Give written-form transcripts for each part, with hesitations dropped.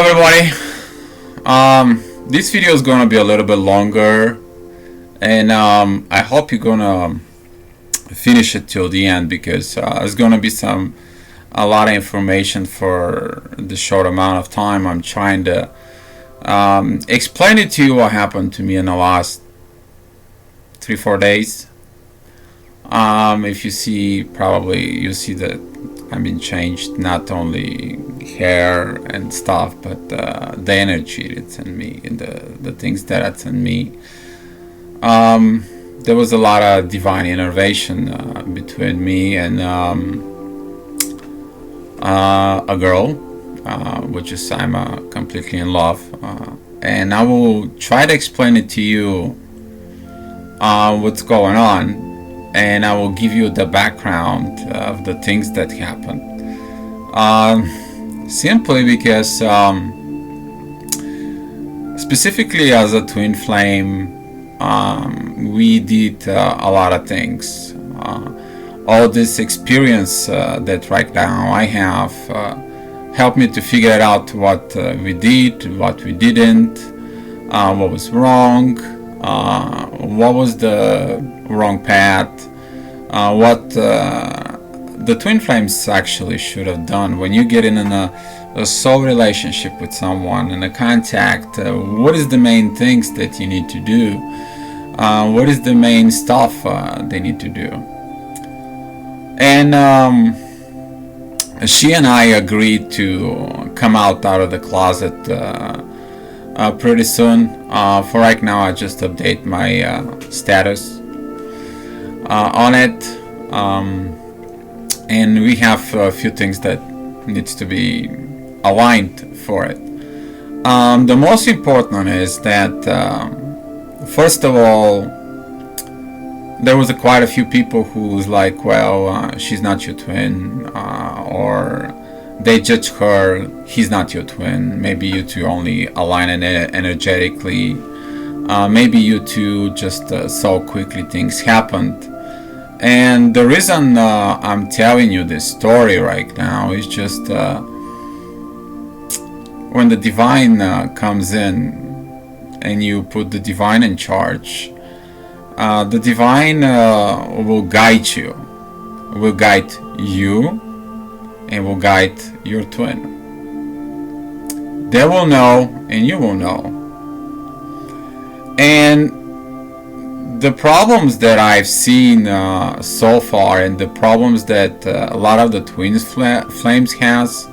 everybody. This video is gonna be a little bit longer, and I hope you're gonna finish it till the end because it's gonna be a lot of information for the short amount of time. I'm trying to explain it to you what happened to me in the last 3-4 days. If you see, probably you see that I've been changed, not only hair and stuff, but the energy that's in me and the things that's in me. There was a lot of divine intervention between me and a girl, which is I'm completely in love, and I will try to explain it to you what's going on. And I will give you the background of the things that happened. Simply because, specifically as a twin flame, we did a lot of things. All this experience that right now I have helped me to figure out what we did, what we didn't, what was wrong, what was the wrong path, what the twin flames actually should have done when you get in a soul relationship with someone, in a contact. What is the main things that you need to do? What is the main stuff they need to do? And she and I agreed to come out of the closet pretty soon. For right now, I just update my status on it, and we have a few things that needs to be aligned for it. The most important is that first of all, there was quite a few people who was like, well, she's not your twin, or they judge her, he's not your twin, maybe you two only align energetically, maybe you two just so quickly things happened. And the reason I'm telling you this story right now is just when the divine comes in and you put the divine in charge, the divine will guide you, and will guide your twin. They will know and you will know. And the problems that I've seen so far, and the problems that a lot of the twin flames has,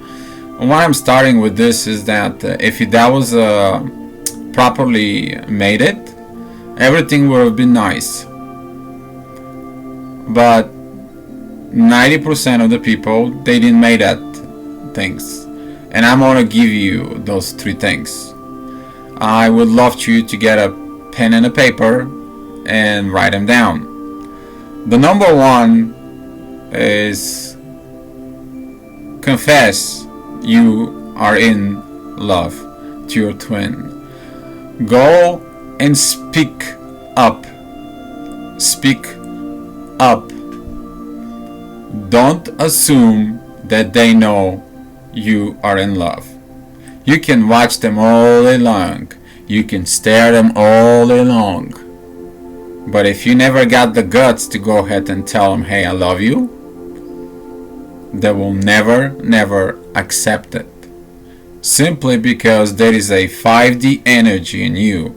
why I'm starting with this is that if that was properly made it, everything would have been nice. But 90% of the people, they didn't make that things. And I'm gonna give you those 3 things. I would love you to get a pen and a paper and write them down. The number 1 is confess you are in love to your twin. Go and speak up. Speak up. Don't assume that they know you are in love. You can watch them all day long. You can stare them all day long. But if you never got the guts to go ahead and tell them, hey, I love you, they will never accept it. Simply because there is a 5D energy in you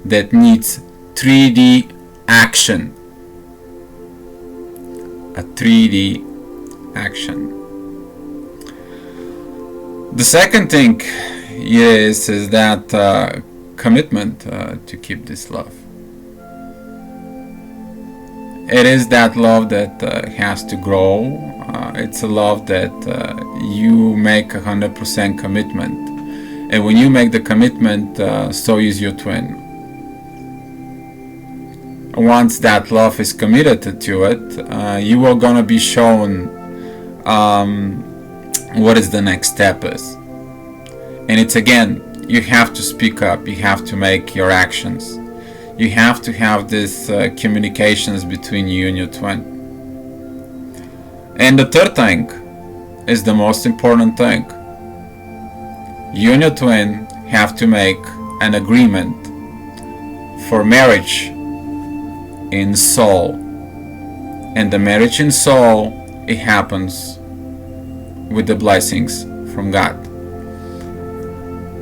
that needs 3D action. A 3D action. The second thing is that commitment to keep this love. It is that love that has to grow. It's a love that you make 100% commitment. And when you make the commitment, so is your twin. Once that love is committed to it, you are gonna be shown what is the next step is. And it's again, you have to speak up, you have to make your actions. You have to have this communications between you and your twin. And the third thing is the most important thing. you and your twin have to make an agreement for marriage in soul. And the marriage in soul, it happens with the blessings from God.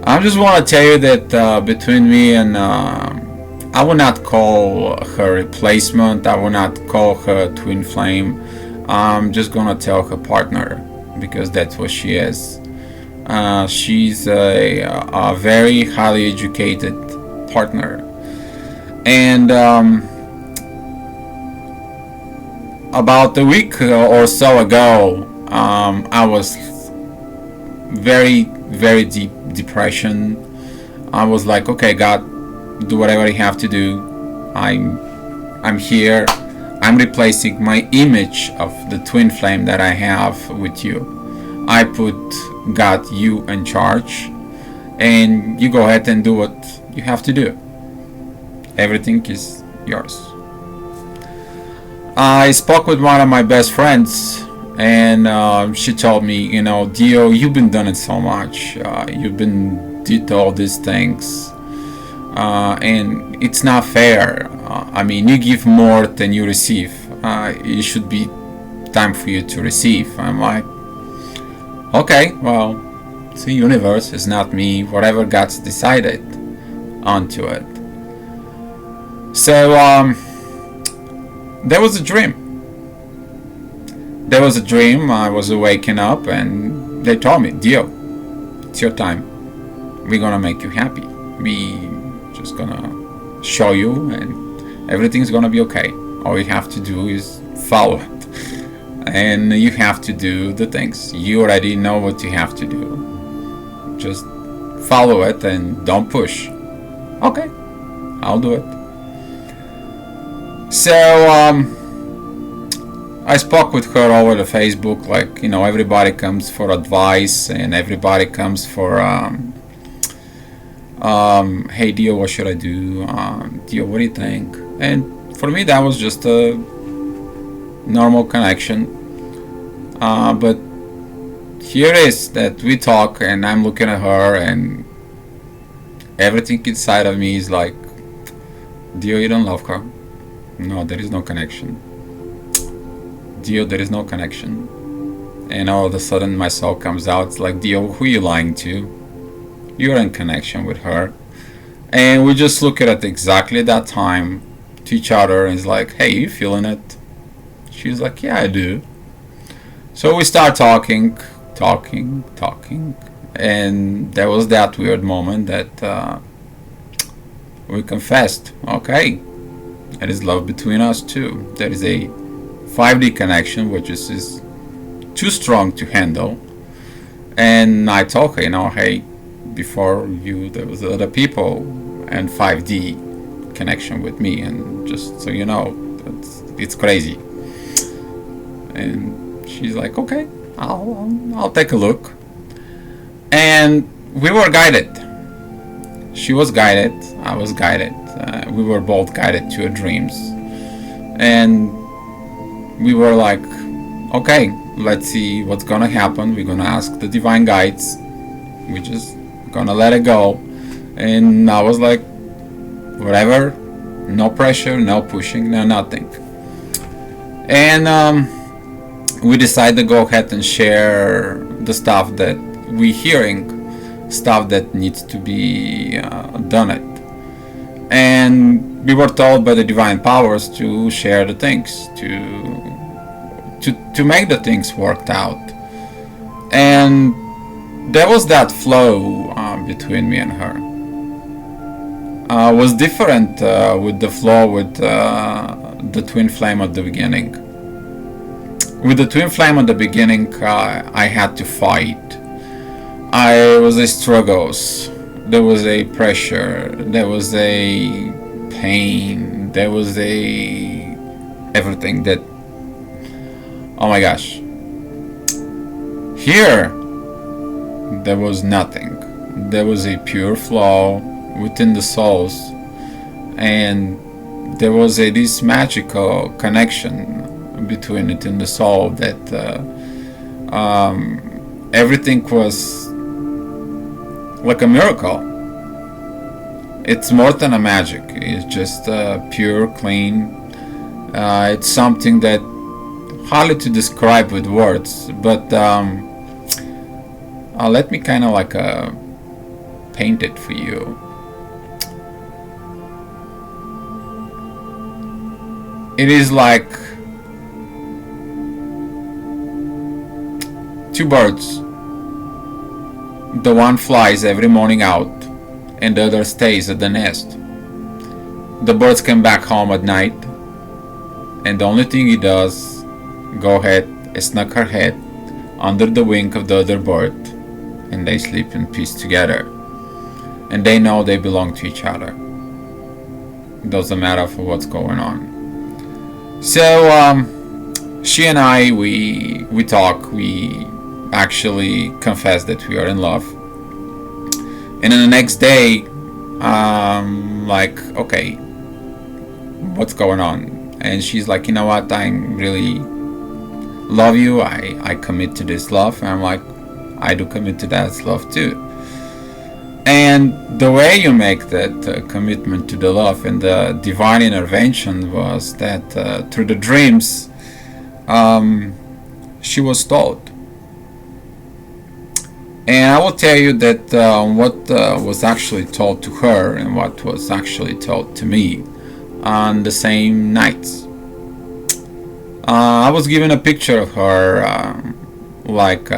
I just want to tell you that between me and I will not call her replacement, I will not call her twin flame. I'm just gonna tell her partner, because that's what she is. She's a very highly educated partner. And about a week or so ago, I was very, very deep depression. I was like, okay, God, do whatever you have to do. I'm here. I'm replacing my image of the twin flame that I have with you. I put God, you in charge, and you go ahead and do what you have to do. Everything is yours. I spoke with one of my best friends, and she told me, you know, Dio, you've been doing it so much. You've been did all these things, and it's not fair. I mean, you give more than you receive. It should be time for you to receive. I'm like, okay, well, it's the universe, it's not me. Whatever God's decided onto it. So there was a dream. There was a dream. I was waking up, and they told me, Dio, it's your time. We're gonna make you happy. We just gonna show you, and everything's gonna be okay. All you have to do is follow it, and you have to do the things. You already know what you have to do. Just follow it and don't push. Okay, I'll do it. So I spoke with her over the Facebook, like, you know, everybody comes for advice, and everybody comes for hey Dio, what should I do? Dio, what do you think? And for me, that was just a normal connection. But here it is that we talk, and I'm looking at her, and everything inside of me is like, Dio, you don't love her. No, there is no connection. Dio, there is no connection. And all of a sudden my soul comes out. It's like, Dio, who are you lying to? You're in connection with her. And we just look at it exactly that time to each other, and it's like, hey, you feeling it? She's like, yeah, I do. So we start talking. And there was that weird moment that we confessed, okay, there is love between us too. There is a 5D connection, which is too strong to handle. And I told her, you know, hey, before you, there was other people and 5D connection with me, and just so you know, it's crazy. And she's like, okay, I'll take a look. And we were guided. She was guided, I was guided. We were both guided to our dreams. And we were like, okay, let's see what's gonna happen. We're gonna ask the divine guides. We're just gonna let it go. And I was like, whatever, no pressure, no pushing, no nothing. And we decided to go ahead and share the stuff that we're hearing, stuff that needs to be done it. And we were told by the divine powers to share the things, to make the things worked out. And there was that flow between me and her. Was different with the flow with the twin flame at the beginning. With the twin flame at the beginning, I had to fight. I was a struggles. There was a pressure. There was a pain. There was a everything that. Oh my gosh. Here, there was nothing. There was a pure flow within the souls, and there was this magical connection between it and the soul that everything was like a miracle. It's more than a magic. It's just pure, clean. It's something that hardly to describe with words, but let me kind of like paint it for you. It is like two birds. The one flies every morning out and the other stays at the nest. The birds come back home at night, and the only thing he does, go ahead and snuck her head under the wing of the other bird, and they sleep in peace together. And they know they belong to each other. It doesn't matter for what's going on. So she and I, we talk, we actually confess that we are in love. And then the next day, like, okay, what's going on? And she's like, you know what, I really love you, I commit to this love. And I'm like, I do commit to that love too. And the way you make that commitment to the love and the divine intervention was that through the dreams, she was told. And I will tell you that what was actually told to her and what was actually told to me on the same nights. I was given a picture of her, like,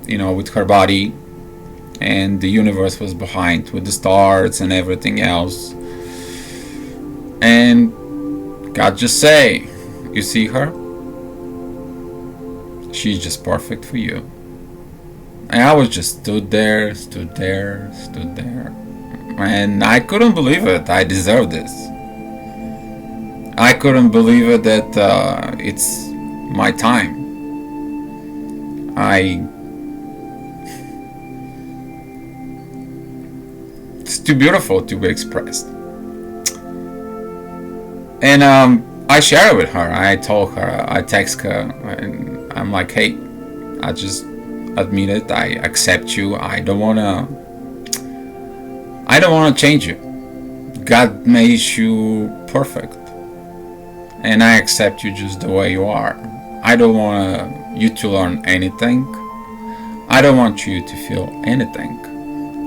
with her body, and the universe was behind with the stars and everything else. And God just say, you see her? She's just perfect for you. And I was just stood there. And I couldn't believe it. I deserve this. I couldn't believe it that it's my time. It's too beautiful to be expressed. And I share it with her. I told her, I text her, and I'm like, hey, I just admit it, I accept you. I don't wanna change you. God made you perfect, and I accept you just the way you are. I don't want you to learn anything. I don't want you to feel anything.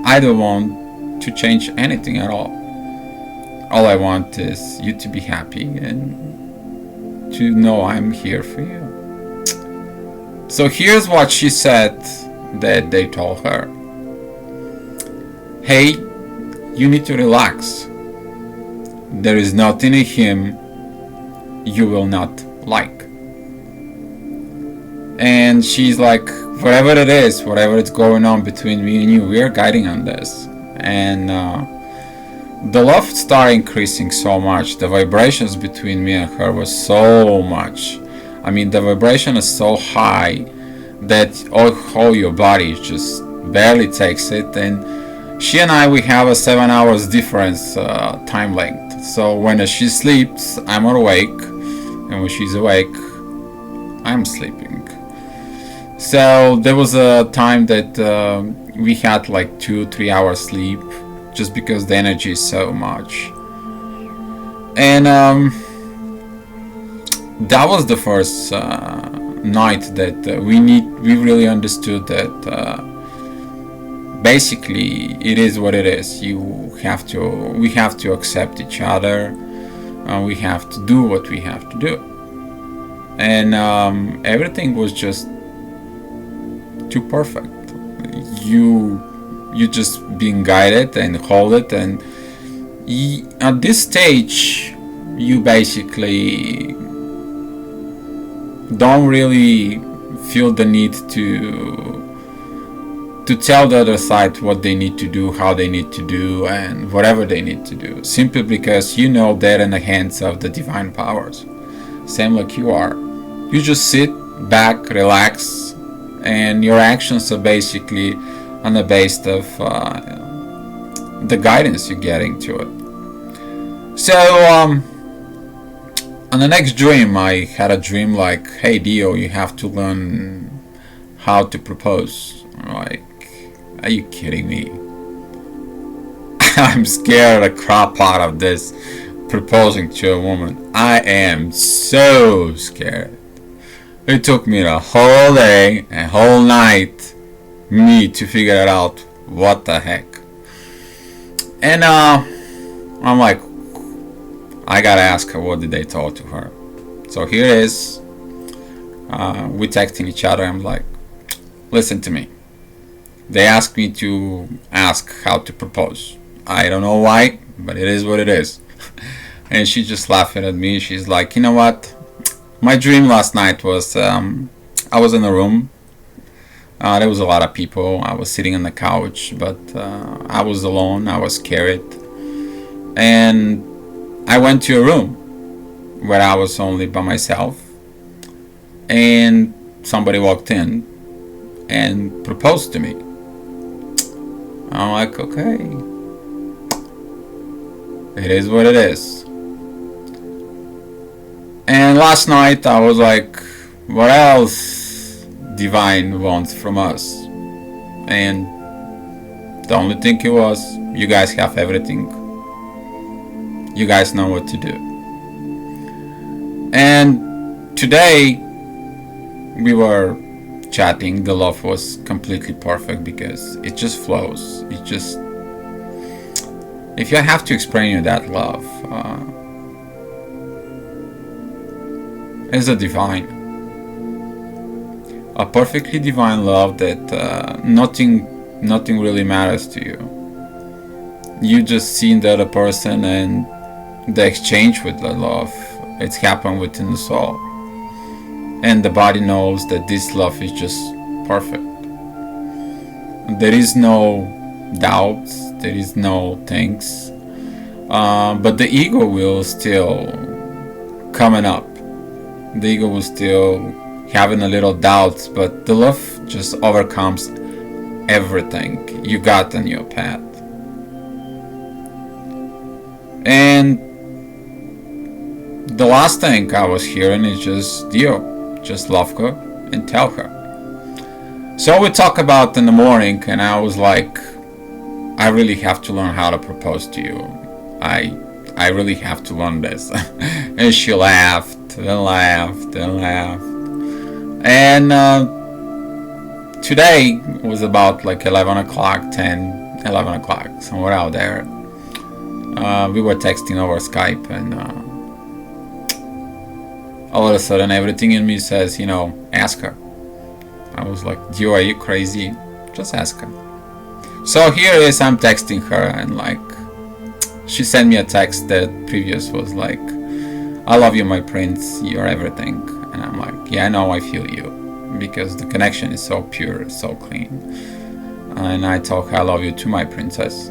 I don't want to change anything at all. All I want is you to be happy and to know I'm here for you. So here's what she said that they told her. Hey, you need to relax. There is nothing in him you will not like. And she's like, whatever it is, whatever is going on between me and you, we are guiding on this. And the love started increasing so much. The vibrations between me and her was so much. I mean, the vibration is so high that all your body just barely takes it. And she and I, we have a 7 hours difference time length. So when she sleeps, I'm awake, and when she's awake, I'm sleeping. So there was a time that we had like 2-3 hours sleep, just because the energy is so much. And that was the first night that we really understood that basically it is what it is. We have to accept each other. We have to do what we have to do. And everything was just too perfect. You just being guided and hold it, and at this stage you basically don't really feel the need to tell the other side what they need to do, how they need to do, and whatever they need to do, simply because you know they're in the hands of the divine powers, same like you are. You just sit back, relax, and your actions are basically on the basis of the guidance you're getting to it. So on the next dream, I had a dream like, hey Dio, you have to learn how to propose. Like, Are you kidding me? I'm scared the crap out of this proposing to a woman. I am so scared. It took me a whole day, a whole night, me to figure it out. What the heck? And I'm like, I gotta ask her what did they talk to her. So here it is. We texting each other. I'm like, listen to me. They asked me to ask how to propose. I don't know why, but it is what it is. And she just laughing at me. She's like, you know what? My dream last night was I was in a room. There was a lot of people. I was sitting on the couch, but I was alone. I was scared. And I went to a room where I was only by myself. And somebody walked in and proposed to me. I'm like, okay. It is what it is. And last night I was like, what else divine wants from us? And the only thing it was, you guys have everything. You guys know what to do. And today we were chatting. The love was completely perfect because it just flows. It just, if you have to explain you that love, is a divine, a perfectly divine love that nothing really matters to you. You just see the other person and the exchange with the love. It's happened within the soul, and the body knows that this love is just perfect. There is no doubts, there is no things, but the ego will still coming up. The ego will still having a little doubts, but the love just overcomes everything you got on your path. And the last thing I was hearing is just, just love her and tell her. So we talk about in the morning, and I was like, I really have to learn how to propose to you. I really have to learn this. And she laughed and laughed and laughed. And today was about like 11 o'clock, 11 o'clock, somewhere out there. We were texting over Skype, and all of a sudden everything in me says, ask her. I was like, are you crazy? Just ask her. So here is, I'm texting her, and like, she sent me a text that previous was like, I love you, my prince, you're everything. And I'm like, yeah, I know, I feel you, because the connection is so pure, so clean. And I told her, I love you too, my princess.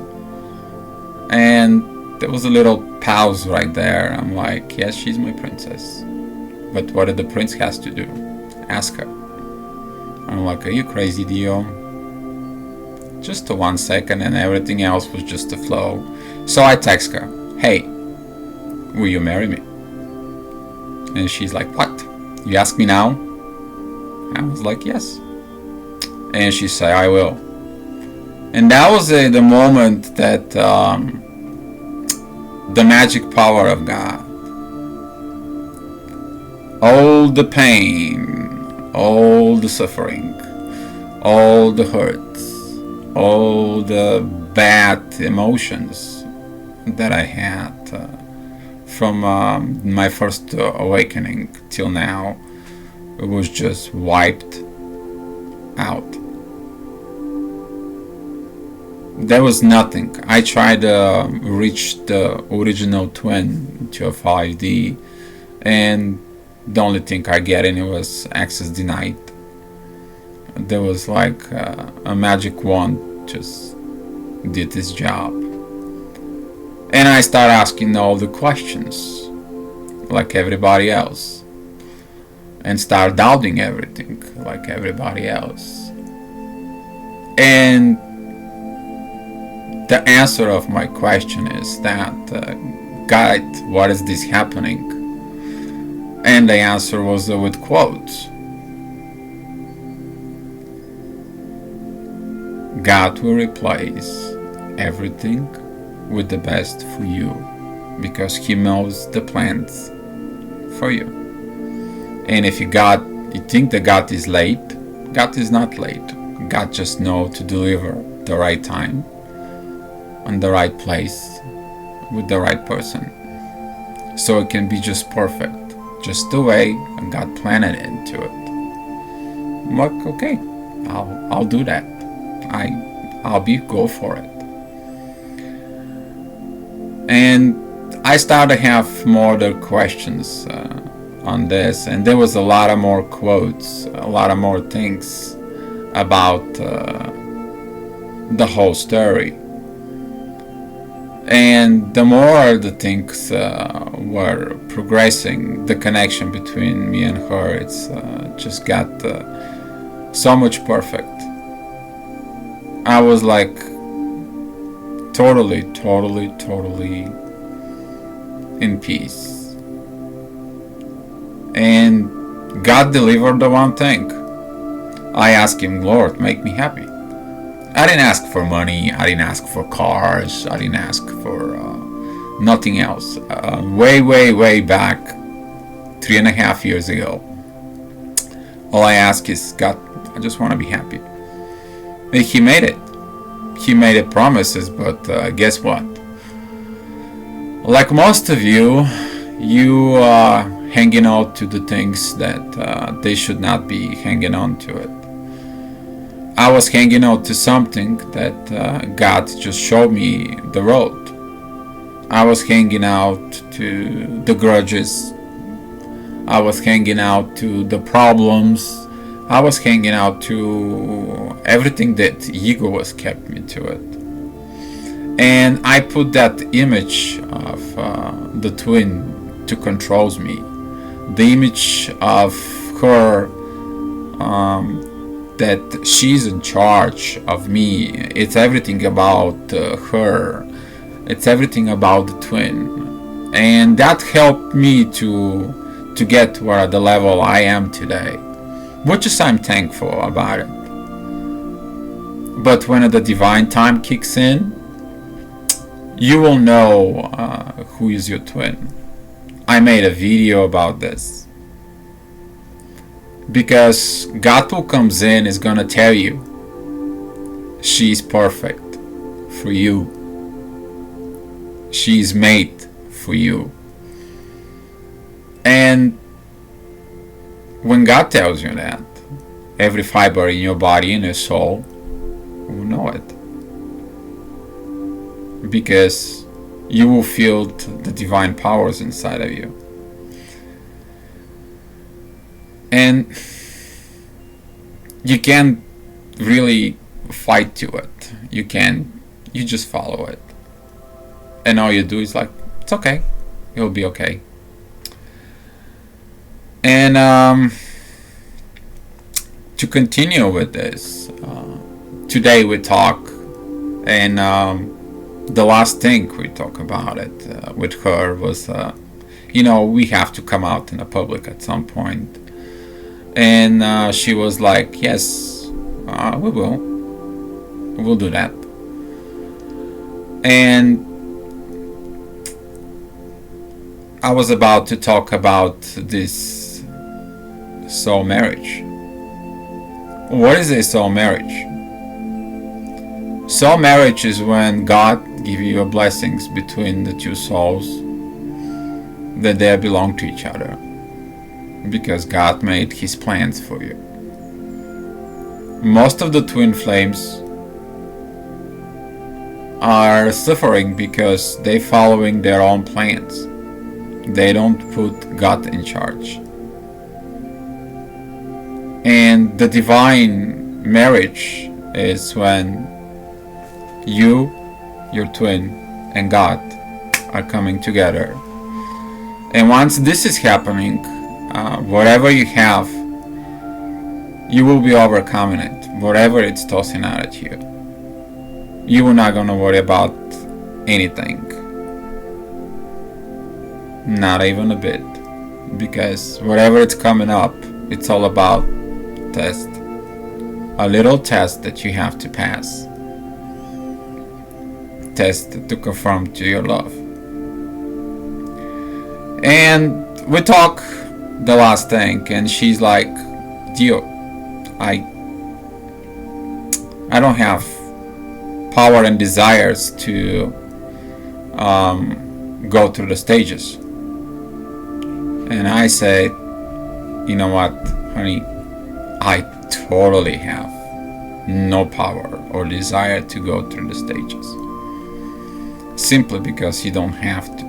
And there was a little pause right there. I'm like, yes, she's my princess, but what did the prince has to do? Ask her. I'm like, are you crazy, Dio? Just a 1 second, and everything else was just a flow. So I text her, hey, will you marry me? And she's like, what? You ask me now? I was like, yes. And she said, I will. And that was the moment that the magic power of God, all the pain, all the suffering, all the hurts, all the bad emotions that I had from my first awakening till now, it was just wiped out. There was nothing. I tried to reach the original twin to a 5D, and the only thing I get in it was access denied. There was like a magic wand just did its job. And I start asking all the questions like everybody else, and start doubting everything like everybody else. And the answer of my question is that, God, what is this happening? And the answer was with quotes. God will replace everything with the best for you, because He knows the plans for you. And if you think that God is late, God is not late. God just knows to deliver the right time, on the right place, with the right person, so it can be just perfect, just the way God planned it into it. I'm like, okay, I'll do that. I'll go for it. And I started to have more other questions on this, and there was a lot of more quotes, a lot of more things about the whole story. And the more the things were progressing, the connection between me and her, it's just got so much perfect. I was like totally in peace. And God delivered the one thing. I asked Him, Lord, make me happy. I didn't ask for money, I didn't ask for cars, I didn't ask for nothing else. Way back, 3.5 years ago, all I ask is, God, I just want to be happy. And He made it. He made it promises, but guess what? Like most of you are hanging on to the things that they should not be hanging on to it. I was hanging out to something that God just showed me the road. I was hanging out to the grudges. I was hanging out to the problems. I was hanging out to everything that ego was kept me to it. And I put that image of the twin to controls me. The image of her, that she's in charge of me. It's everything about her. It's everything about the twin. And that helped me to get where the level I am today, which is I'm thankful about it. But when the divine time kicks in, you will know who is your twin. I made a video about this, because God who comes in is gonna tell you she's perfect for you. She's made for you. And when God tells you that, every fiber in your body and your soul will know it, because you will feel the divine powers inside of you. And you can't really fight to it. You just follow it. And all you do is like, it's okay. It'll be okay. And to continue with this, today we talk, and the last thing we talk about it with her was, we have to come out in the public at some point. And she was like, yes, we will. We'll do that. And I was about to talk about this soul marriage. What is a soul marriage? Soul marriage is when God gives you your blessings between the two souls, that they belong to each other, because God made His plans for you. Most of the twin flames are suffering because they're following their own plans. They don't put God in charge. And the divine marriage is when you, your twin, and God are coming together. And once this is happening, whatever you have, you will be overcoming it. Whatever it's tossing out at you, you are not going to worry about anything. Not even a bit. Because whatever it's coming up, it's all about test a little test that you have to pass. Test to confirm to your love. And we talk the last thing, and she's like, Dio, I don't have power and desires to go through the stages. And I say, you know what, honey, I totally have no power or desire to go through the stages. Simply because you don't have to.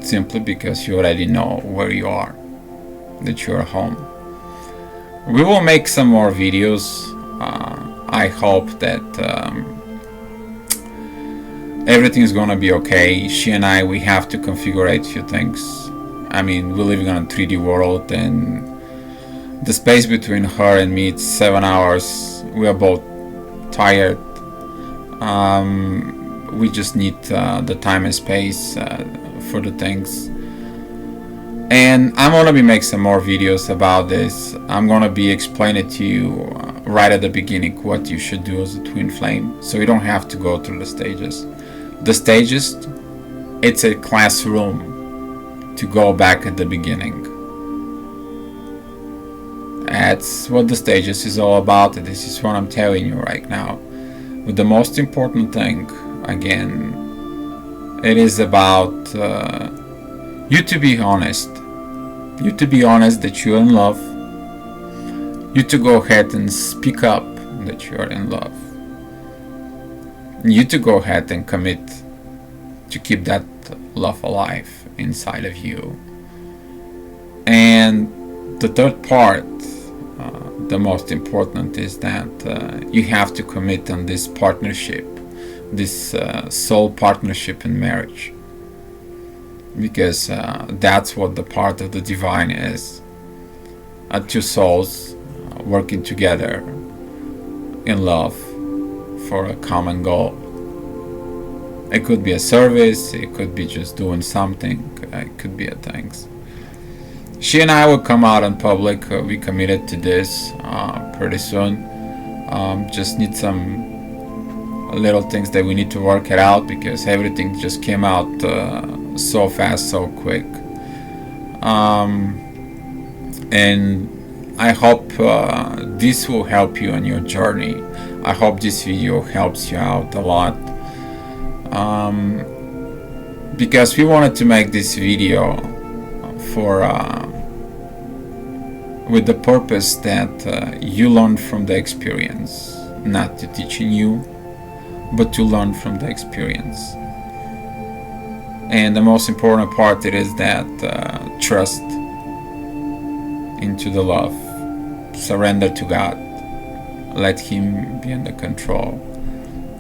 Simply because you already know where you are, that you are home. We will make some more videos. I hope that everything is gonna be okay. She and I, we have to configure a few things. I mean, we're living on a 3D world, and the space between her and me, it's 7 hours. We are both tired. We just need the time and space for the things. And I'm gonna be making some more videos about this. I'm gonna be explaining to you right at the beginning what you should do as a twin flame, so you don't have to go through the stages. The stages, it's a classroom to go back at the beginning. That's what the stages is all about. This is what I'm telling you right now. But the most important thing, again, it is about you to be honest. You to be honest that you're in love. You to go ahead and speak up that you are in love. You to go ahead and commit to keep that love alive inside of you. And the third part, the most important, is that you have to commit on this partnership, this soul partnership in marriage, because that's what the part of the divine is. Two souls working together in love for a common goal. It could be a service, it could be just doing something, it could be a thanks. She and I will come out in public. We committed to this pretty soon. Just need some little things that we need to work it out, because everything just came out so fast, so quick. And I hope this will help you on your journey. I hope this video helps you out a lot, because we wanted to make this video for with the purpose that you learn from the experience, not to teaching you, but to learn from the experience. And the most important part, it is that trust into the love, surrender to God, let Him be under control,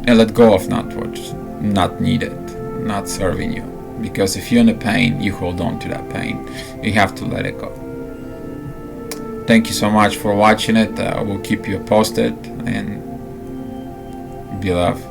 and let go of not what's not needed, not serving you. Because if you're in a pain, you hold on to that pain. You have to let it go. Thank you so much for watching it. We'll keep you posted, and be love.